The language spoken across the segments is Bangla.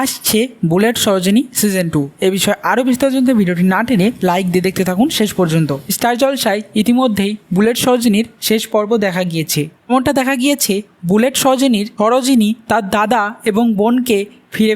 আসছে বুলেট সরোজিনী সিজন 2। এ বিষয়ে আরও বিস্তারিত জানতে ভিডিওটি না টেনে লাইক দিয়ে দেখতে থাকুন শেষ পর্যন্ত। স্টার জলসায় ইতিমধ্যেই বুলেট সরোজিনীর শেষ পর্ব দেখা গিয়েছে। এমনটা দেখা গিয়েছে বুলেট সরোজিনী তার দাদা এবং বোনকে ফিরে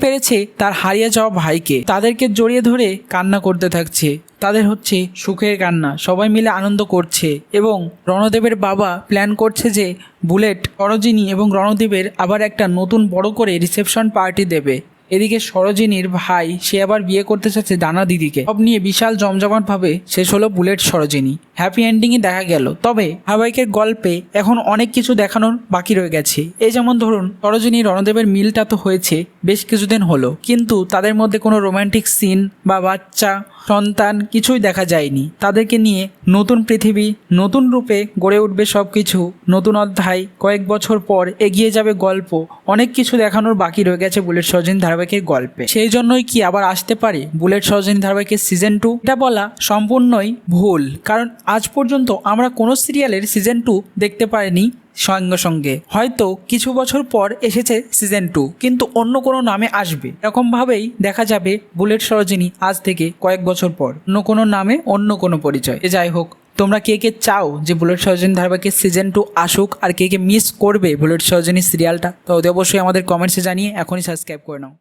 পেয়েছে তার হারিয়ে যাওয়া ভাইকে। তাদেরকে জড়িয়ে ধরে কান্না করতে থাকছে। তাদের হচ্ছে সুখের কান্না, সবাই মিলে আনন্দ করছে এবং রণদেবের বাবা প্ল্যান করছে যে বুলেট সরোজিনী এবং রণদেবের আবার একটা নতুন বড় করে রিসেপশন পার্টি দেবে। এদিকে সরোজিনীর ভাই সে আবার বিয়ে করতে চাচ্ছে ডানা দিদিকে। সব নিয়ে বিশাল জমজমাটভাবে শেষ হলো বুলেট সরোজিনী। হ্যাপি এন্ডিংই দেখা গেল। তবে ধারাবাহিকের গল্পে এখন অনেক কিছু দেখানোর বাকি রয়ে গেছে। এই যেমন ধরুন সরোজিনী রণদেবের মিলটা তো হয়েছে বেশ কিছুদিন হলো, কিন্তু তাদের মধ্যে কোনো রোমান্টিক সিন বা বাচ্চা সন্তান কিছুই দেখা যায়নি। তাদেরকে নিয়ে নতুন পৃথিবী, নতুন রূপে গড়ে উঠবে সব কিছু, নতুন অধ্যায়, কয়েক বছর পর এগিয়ে যাবে গল্প। অনেক কিছু দেখানোর বাকি রয়ে গেছে বুলেট সরোজিনী ধারাবাহিকের গল্পে। সেই জন্যই কি আবার আসতে পারে বুলেট সরোজিনী ধারাবাহিকের সিজন 2? এটা বলা সম্পূর্ণই ভুল, কারণ আজ পর্যন্ত আমরা কোনো সিরিয়ালের সিজন 2 দেখতে পাইনি। সঙ্গে হয়তো কিছু বছর পর এসেছে সিজন 2, কিন্তু অন্য কোনো নামে আসবে। এরকমভাবেই দেখা যাবে বুলেট সরোজিনী আজ থেকে কয়েক বছর পর অন্য কোনো নামে, অন্য কোনো পরিচয়। যাই হোক, তোমরা কে কে চাও যে বুলেট সরোজিনী ধারাবাহিকের সিজন 2 আসুক, আর কে কে মিস করবে বুলেট সরোজিনী সিরিয়ালটা, তো অবশ্যই আমাদের কমেন্টসে জানিয়ে এখনই সাবস্ক্রাইব করে নাও।